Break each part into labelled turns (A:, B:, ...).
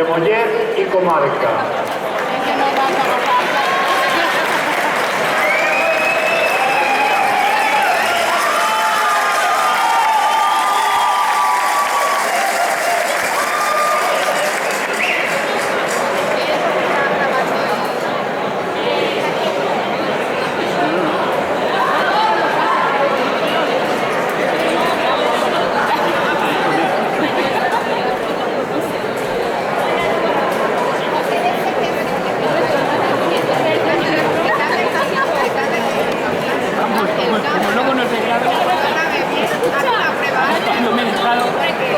A: de Mollet y comarca.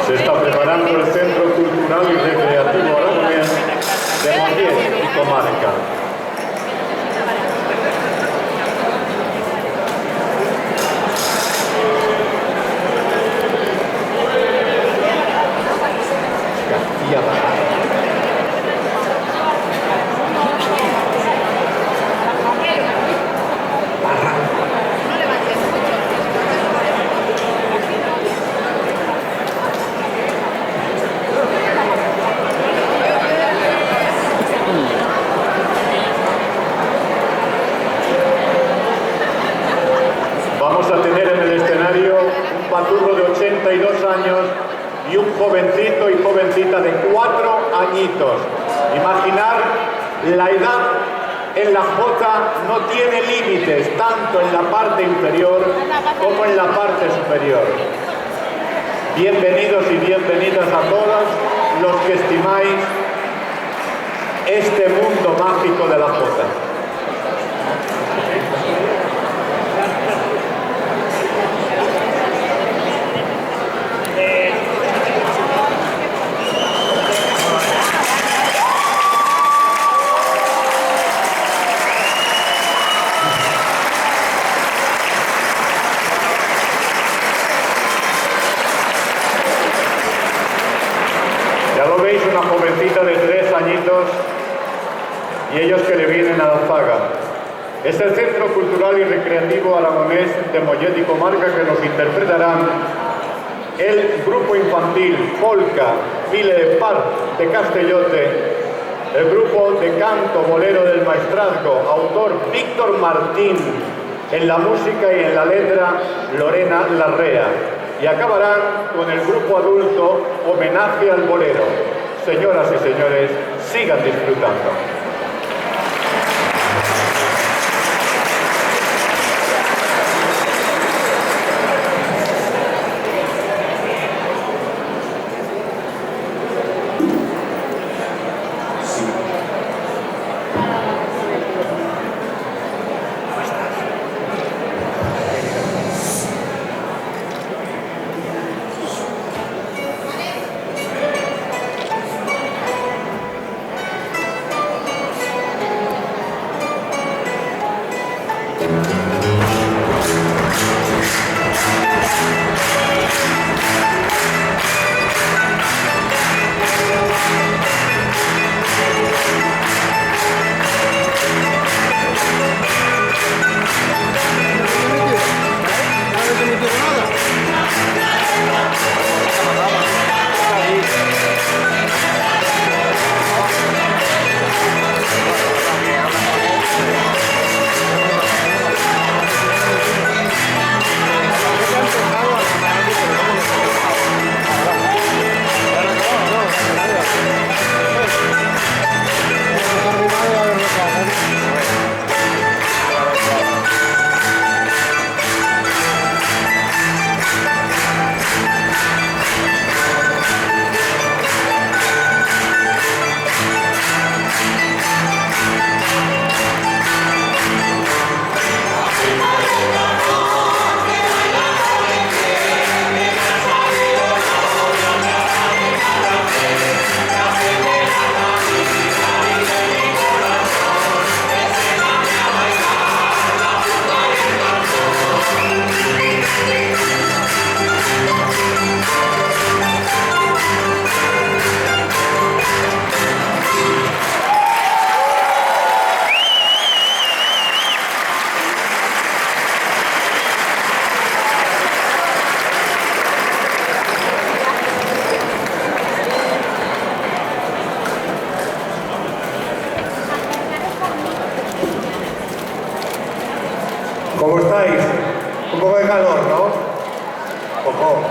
A: Se está preparando el Centro Cultural y Recreativo Aragonés de Mollet y comarca. Vamos a tener en el escenario un paturro de 82 años y un jovencito y jovencita de 4 añitos. Imaginar la edad en la jota no tiene límites, tanto en la parte inferior como en la parte superior. Bienvenidos y bienvenidas a todos los que estimáis este mundo mágico de la jota. Ya lo veis, una jovencita de 3 añitos y ellos que le vienen a la zaga. Es el Centro Cultural y Recreativo Aragonés de Mollet y comarca que nos interpretarán el grupo infantil Polka File de Par de Castellote, el grupo de canto bolero del maestrazgo, autor Víctor Martín, en la música y en la letra Lorena Larrea. Y acabarán con el grupo adulto Homenaje al Bolero. Señoras y señores, sigan disfrutando. Ojo.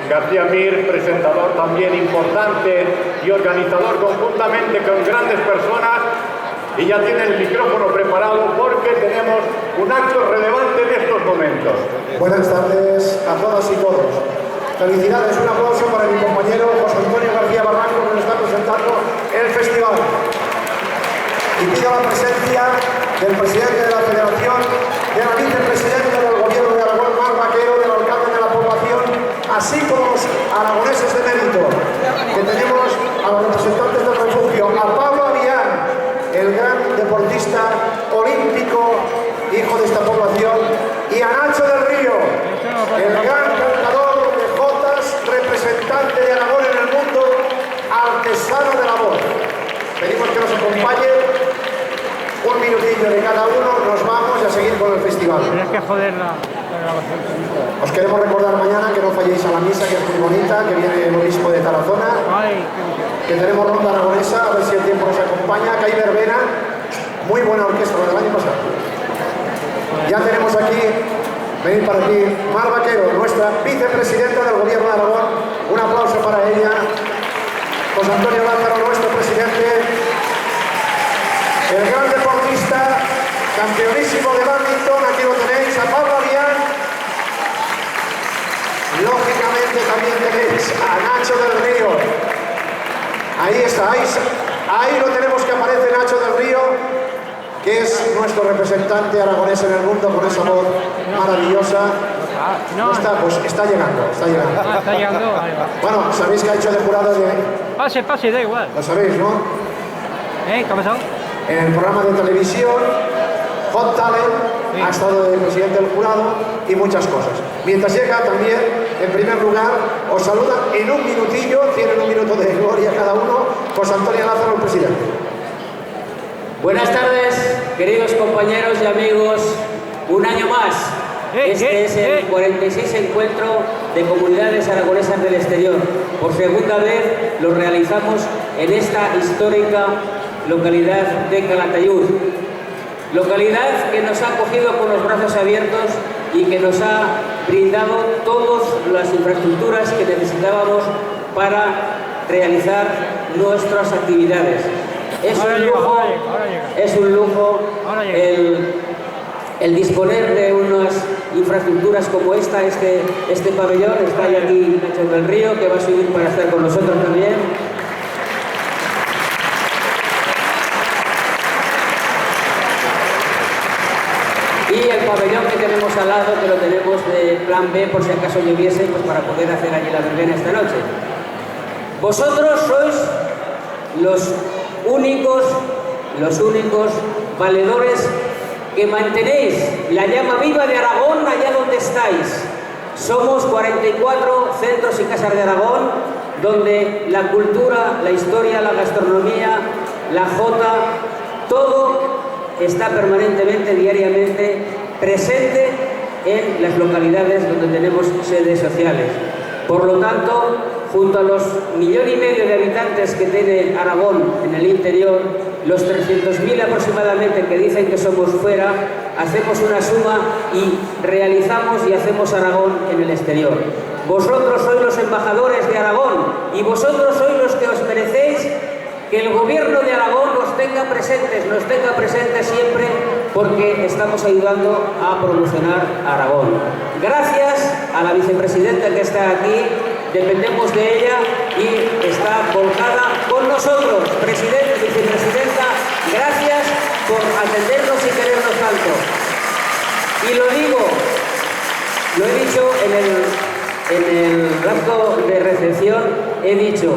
B: García Mir, presentador también importante y organizador conjuntamente con grandes personas, y ya tiene el micrófono preparado porque tenemos un acto relevante en estos momentos.
C: Buenas tardes a todas y todos. Felicidades, un aplauso para mi compañero José Antonio García Barranco, que nos está presentando el festival. Y pido la presencia del presidente de la Federación, de la vicepresidenta del Gobierno de Aragón, Mar Vaquero, del alcalde de la población, así como los aragoneses de mérito, que tenemos a los representantes del refugio, a Pablo Avián, el gran deportista olímpico, hijo de esta población, y a Nacho del Río, el gran cantador de jotas, representante de Aragón en el mundo, artesano de la voz. Pedimos que nos acompañe un minutillo de cada uno, nos vamos a seguir con el festival.
D: Tienes que joder la grabación.
C: Os queremos recordar mañana que no falléis a la misa, que es muy bonita, que viene el obispo de Tarazona, que tenemos ronda aragonesa, a ver si el tiempo nos acompaña, que hay verbena, muy buena orquesta, la del año pasado. Ya tenemos aquí, venid para aquí, Mar Vaquero, nuestra vicepresidenta del Gobierno de Aragón, un aplauso para ella. José Antonio Lázaro, nuestro presidente, el gran deportista campeonísimo de bádminton, aquí lo tenéis, a Pablo Avián. Lógicamente también tenéis a Nacho del Río. Ahí está, ahí lo tenemos que aparece Nacho del Río, que es nuestro representante aragonés en el mundo con esa voz maravillosa. No está, pues está llegando, está llegando.
D: Está llegando, vale, va.
C: Bueno, sabéis que ha hecho de jurado de...
D: Pase, da igual.
C: Lo sabéis, ¿no?
D: ¿Qué ha pasado?
C: En el programa de televisión Hot Talent, sí. Ha estado de presidente del jurado y muchas cosas. Mientras llega también, en primer lugar, os saludan en un minutillo, tienen un minuto de gloria cada uno, José Antonio Lázaro, el presidente.
E: Buenas tardes, queridos compañeros y amigos, un año más. Este es el 46 encuentro de comunidades aragonesas del exterior. Por segunda vez lo realizamos en esta histórica localidad de Calatayud. Localidad que nos ha acogido con los brazos abiertos y que nos ha brindado todas las infraestructuras que necesitábamos para realizar nuestras actividades. Es un lujo el disponer de unas infraestructuras como esta, este pabellón. Está aquí Nacho del Río, que va a subir para estar con nosotros también. Y el pabellón que tenemos al lado, que lo tenemos de plan B por si acaso lloviese, pues para poder hacer allí la verbena esta noche. Vosotros sois los únicos valedores que mantenéis la llama viva de Aragón allá donde estáis. Somos 44 centros y casas de Aragón, donde la cultura, la historia, la gastronomía, la jota, todo está permanentemente, diariamente presente en las localidades donde tenemos sedes sociales. Por lo tanto, junto a los 1,5 millones de habitantes que tiene Aragón en el interior, los 300.000 aproximadamente que dicen que somos fuera, hacemos una suma y realizamos y hacemos Aragón en el exterior. Vosotros sois los embajadores de Aragón y vosotros sois los que os merecéis que el gobierno de Aragón nos tenga presentes siempre, porque estamos ayudando a promocionar Aragón. Gracias a la vicepresidenta que está aquí, dependemos de ella y está volcada con nosotros. Presidente, vicepresidenta, gracias por atendernos y querernos tanto. Y lo digo, lo he dicho en el acto de recepción, he dicho,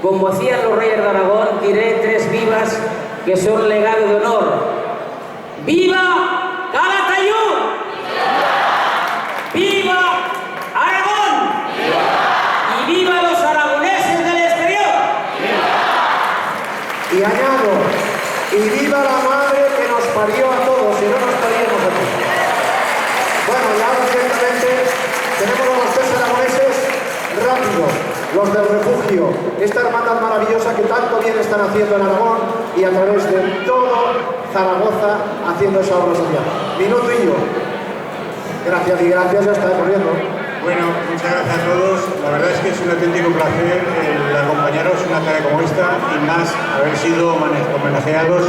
E: como hacían los reyes de Aragón, diré 3 vivas que son legado de honor. ¡Viva Calatayud! ¡Viva Aragón! ¡Y viva los aragoneses del exterior!
C: Y añado, y viva la madre que nos parió a todos, si no nos paríamos a todos. Bueno, y ahora ciertamente tenemos a los 3 aragoneses rápido. Los del refugio, esta hermandad maravillosa que tanto bien están haciendo en Aragón y a través de todo Zaragoza haciendo esa obra social. Minuto y yo. Gracias y gracias, ya está corriendo.
B: Bueno, muchas gracias a todos. La verdad es que es un auténtico placer el acompañaros en una tarde como esta y más haber sido homenajeados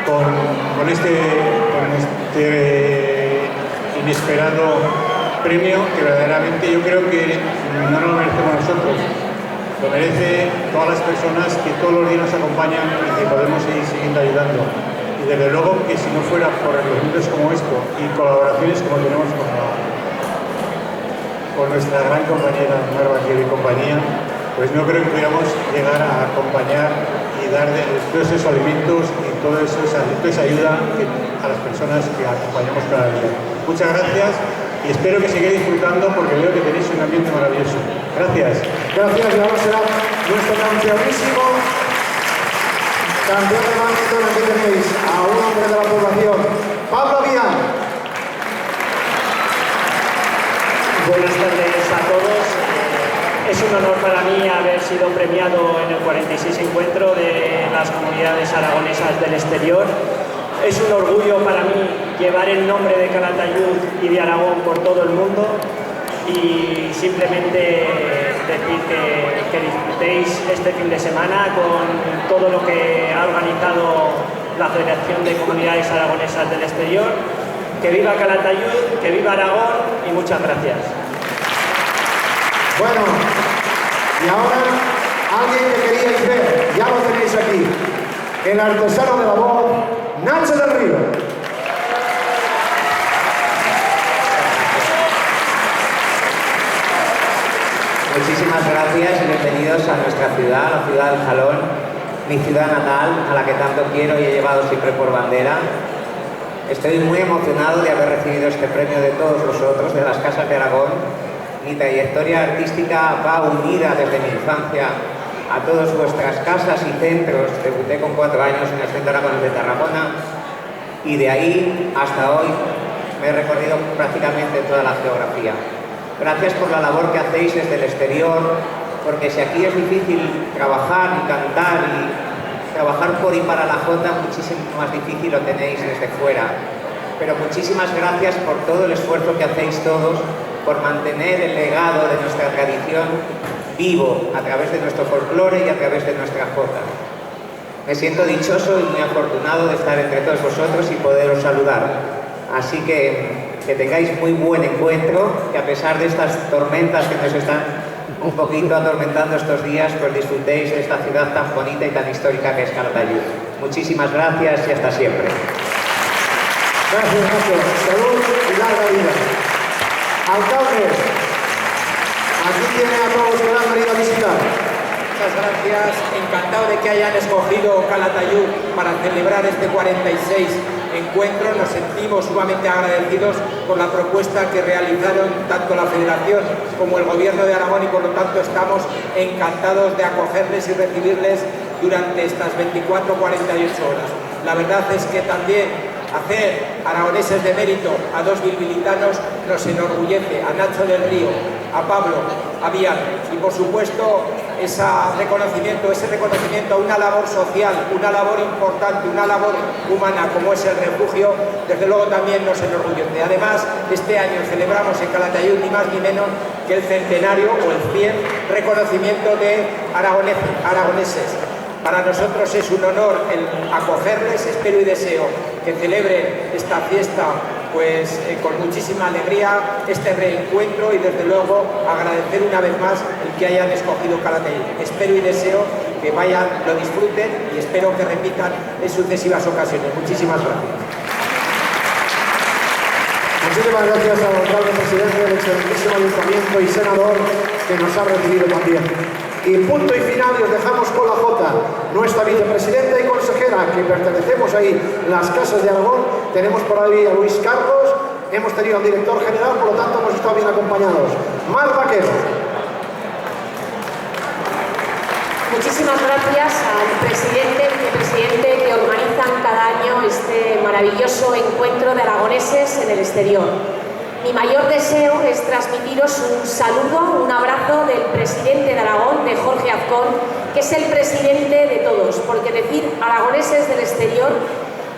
B: con este inesperado premio que verdaderamente yo creo que no lo merecemos nosotros, lo merece todas las personas que todos los días nos acompañan y que podemos seguir siguiendo ayudando. Y desde luego que si no fuera por eventos como esto y colaboraciones como tenemos con nuestra gran compañera Mar Vaquero y compañía, pues no creo que pudiéramos llegar a acompañar y dar todos esos alimentos y toda esa ayuda a las personas que acompañamos cada día. Muchas gracias. Y espero que sigáis disfrutando porque veo que tenéis un ambiente maravilloso. Gracias.
C: Gracias, y ahora será nuestro campeonísimo campeón de bádminton. Aquí tenéis a un hombre de la población, Pablo Avián.
F: Buenas tardes a todos. Es un honor para mí haber sido premiado en el 46 encuentro de las comunidades aragonesas del exterior. Es un orgullo para mí llevar el nombre de Calatayud y de Aragón por todo el mundo y simplemente decir que disfrutéis este fin de semana con todo lo que ha organizado la Federación de Comunidades Aragonesas del Exterior. Que viva Calatayud, que viva Aragón y muchas gracias.
C: Bueno, y ahora alguien que queríais ver, ya lo tenéis aquí, el artesano de la voz, Nacho del Río.
G: Muchísimas gracias y bienvenidos a nuestra ciudad, la ciudad del Jalón, mi ciudad natal, a la que tanto quiero y he llevado siempre por bandera. Estoy muy emocionado de haber recibido este premio de todos vosotros, de las Casas de Aragón. Mi trayectoria artística va unida desde mi infancia a todas vuestras casas y centros. Debuté con 4 años en el Centro Aragonés de Tarragona y de ahí hasta hoy me he recorrido prácticamente toda la geografía. Gracias por la labor que hacéis desde el exterior, porque si aquí es difícil trabajar y cantar y trabajar por y para la Jota, muchísimo más difícil lo tenéis desde fuera. Pero muchísimas gracias por todo el esfuerzo que hacéis todos por mantener el legado de nuestra tradición vivo a través de nuestro folclore y a través de nuestra Jota. Me siento dichoso y muy afortunado de estar entre todos vosotros y poderos saludar. Así que tengáis muy buen encuentro, que a pesar de estas tormentas que nos están un poquito atormentando estos días, pues disfrutéis de esta ciudad tan bonita y tan histórica que es Calatayud. Muchísimas gracias y hasta siempre.
C: Gracias, Nacho. Salud y larga vida. Alcalde, aquí tiene a todos los que han venido a visitar.
H: Muchas gracias. Encantado de que hayan escogido Calatayud para celebrar este 46 encuentro. Nos sentimos sumamente agradecidos por la propuesta que realizaron tanto la Federación como el Gobierno de Aragón y por lo tanto estamos encantados de acogerles y recibirles durante estas 24 o 48 horas. La verdad es que también hacer aragoneses de mérito a 2 bilbilitanos nos enorgullece, a Nacho del Río, a Pablo, a Bian y por supuesto ese reconocimiento a una labor social, una labor importante, una labor humana como es el refugio, desde luego también nos enorgullece. Además, este año celebramos en Calatayud ni más ni menos que el centenario o el 100 reconocimiento de aragoneses. Para nosotros es un honor el acogerles, espero y deseo que celebren esta fiesta pues con muchísima alegría, este reencuentro y desde luego agradecer una vez más el que hayan escogido Calatayud. Espero y deseo que vayan, lo disfruten y espero que repitan en sucesivas ocasiones. Muchísimas gracias.
C: Muchísimas gracias al alcalde presidente del excelentísimo ayuntamiento y senador que nos ha recibido también. Y punto y final, y os dejamos con la Jota, nuestra vicepresidenta y consejera, que pertenecemos ahí, las Casas de Aragón. Tenemos por ahí a Luis Carlos, hemos tenido al director general, por lo tanto hemos estado bien acompañados. Mar Vaquero.
I: Muchísimas gracias al presidente y vicepresidente que organizan cada año este maravilloso encuentro de aragoneses en el exterior. Mi mayor deseo es transmitiros un saludo, un abrazo del presidente de Aragón, de Jorge Azcón, que es el presidente de todos, porque decir aragoneses del exterior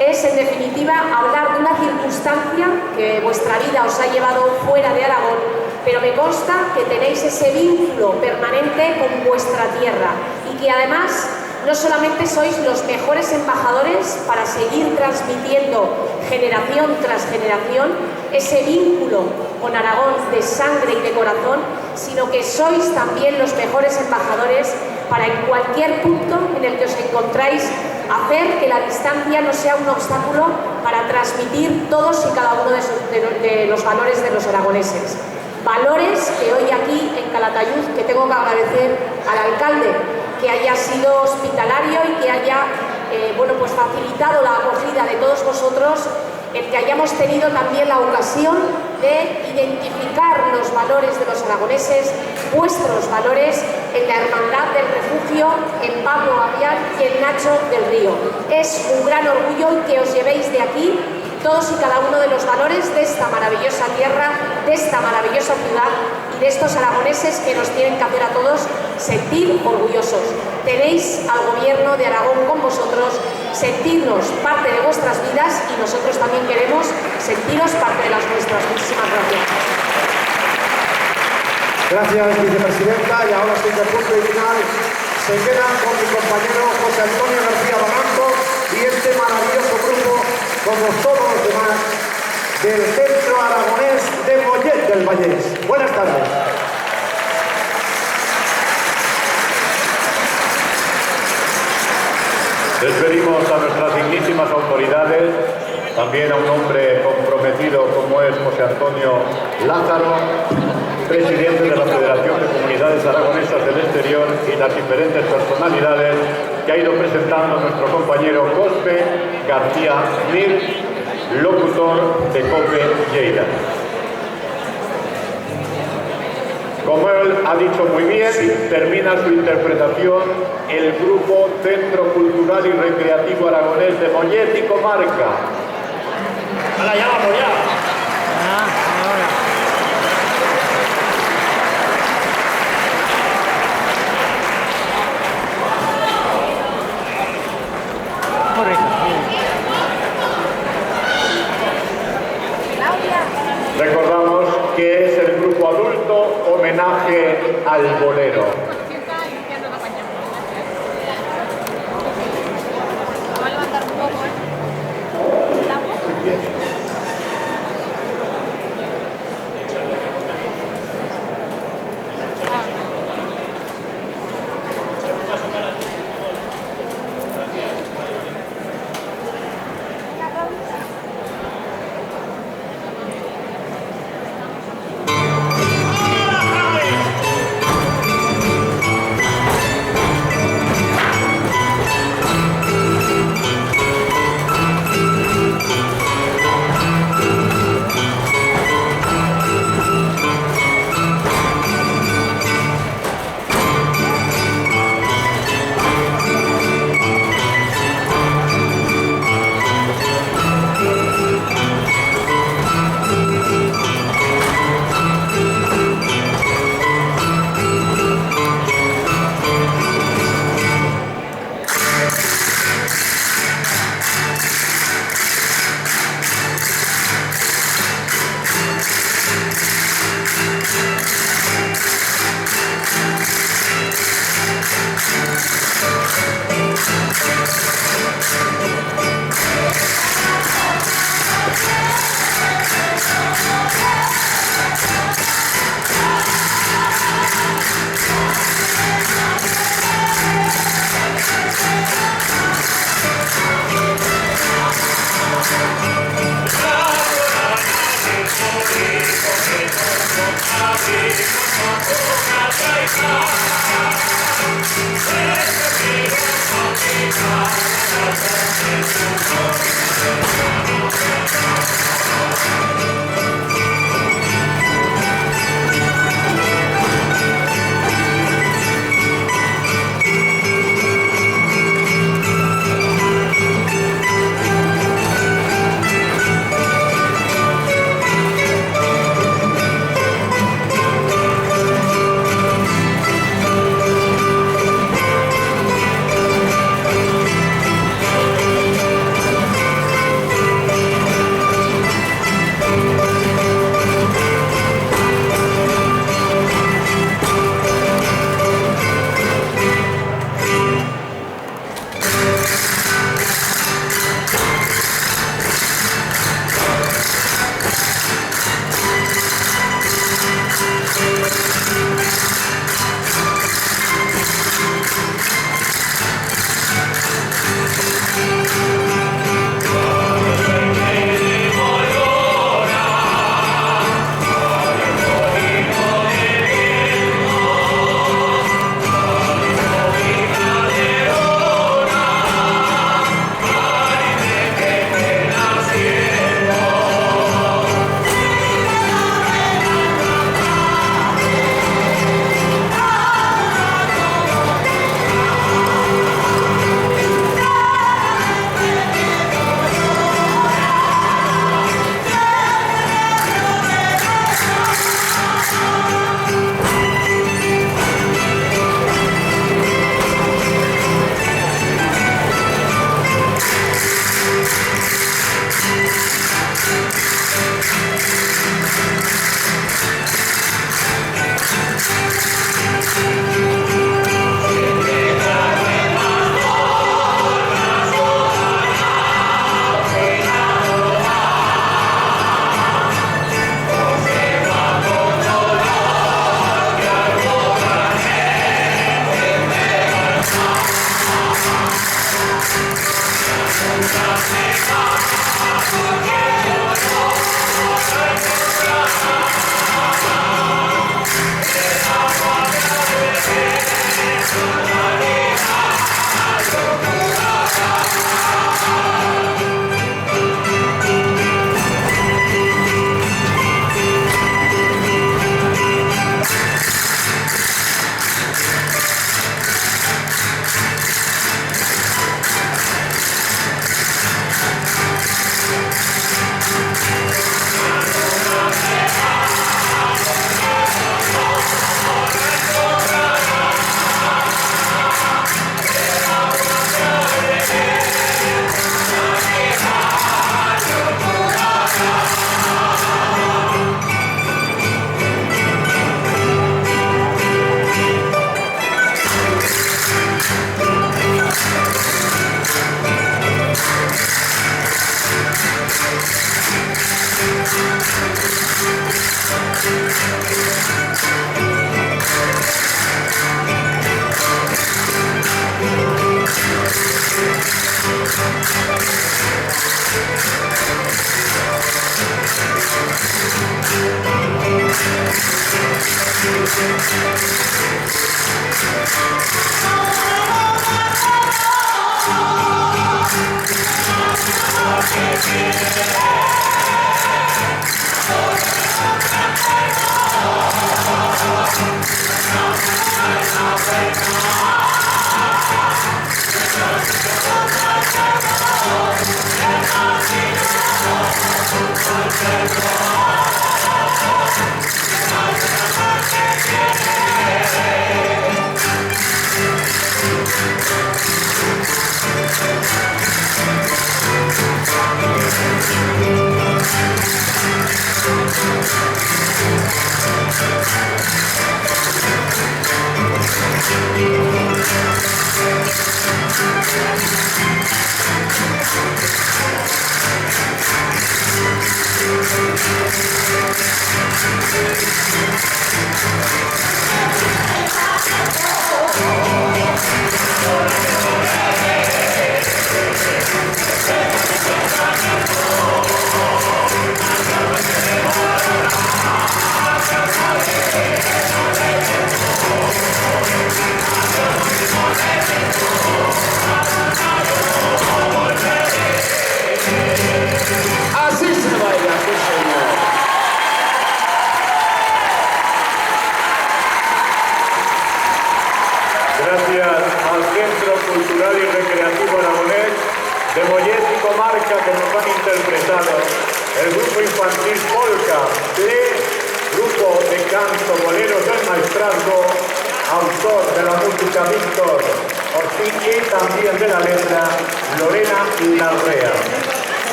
I: es, en definitiva, hablar de una circunstancia que vuestra vida os ha llevado fuera de Aragón, pero me consta que tenéis ese vínculo permanente con vuestra tierra y que además no solamente sois los mejores embajadores para seguir transmitiendo generación tras generación ese vínculo con Aragón de sangre y de corazón, sino que sois también los mejores embajadores para en cualquier punto en el que os encontráis hacer que la distancia no sea un obstáculo para transmitir todos y cada uno de los valores de los aragoneses. Valores que hoy aquí en Calatayud, que tengo que agradecer al alcalde que haya sido hospitalario y que haya pues facilitado la acogida de todos vosotros, el que hayamos tenido también la ocasión de identificar los valores de los aragoneses, vuestros valores, en la hermandad del refugio, en Pablo Aviar y en Nacho del Río. Es un gran orgullo que os llevéis de aquí todos y cada uno de los valores de esta maravillosa tierra, de esta maravillosa ciudad y de estos aragoneses que nos tienen que hacer a todos sentir orgullosos. Tenéis al gobierno de Aragón con vosotros, sentirnos parte de vuestras vidas y nosotros también queremos sentiros parte de las nuestras. Muchísimas gracias.
C: Gracias, vicepresidenta. Y ahora sí, de punto y final, se quedan con mi compañero José Antonio García Barranco, y este maravilloso grupo, como todos los demás, del Centro Aragonés de Mollet del Vallès. Buenas tardes.
A: Despedimos a nuestras dignísimas autoridades, también a un hombre comprometido como es José Antonio Lázaro, presidente de la Federación de Comunidades Aragonesas del Exterior, y las diferentes personalidades que ha ido presentando nuestro compañero Cospe García Mir, locutor de COPE Lleida. Como él ha dicho muy bien, termina su interpretación el grupo Centro Cultural y Recreativo Aragonés de Mollet y Comarca.
F: ¡Hala, ya vamos ya!
A: Recordamos que es el grupo adulto Homenaje al Bolero.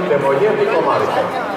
A: de Mollet y Comarca.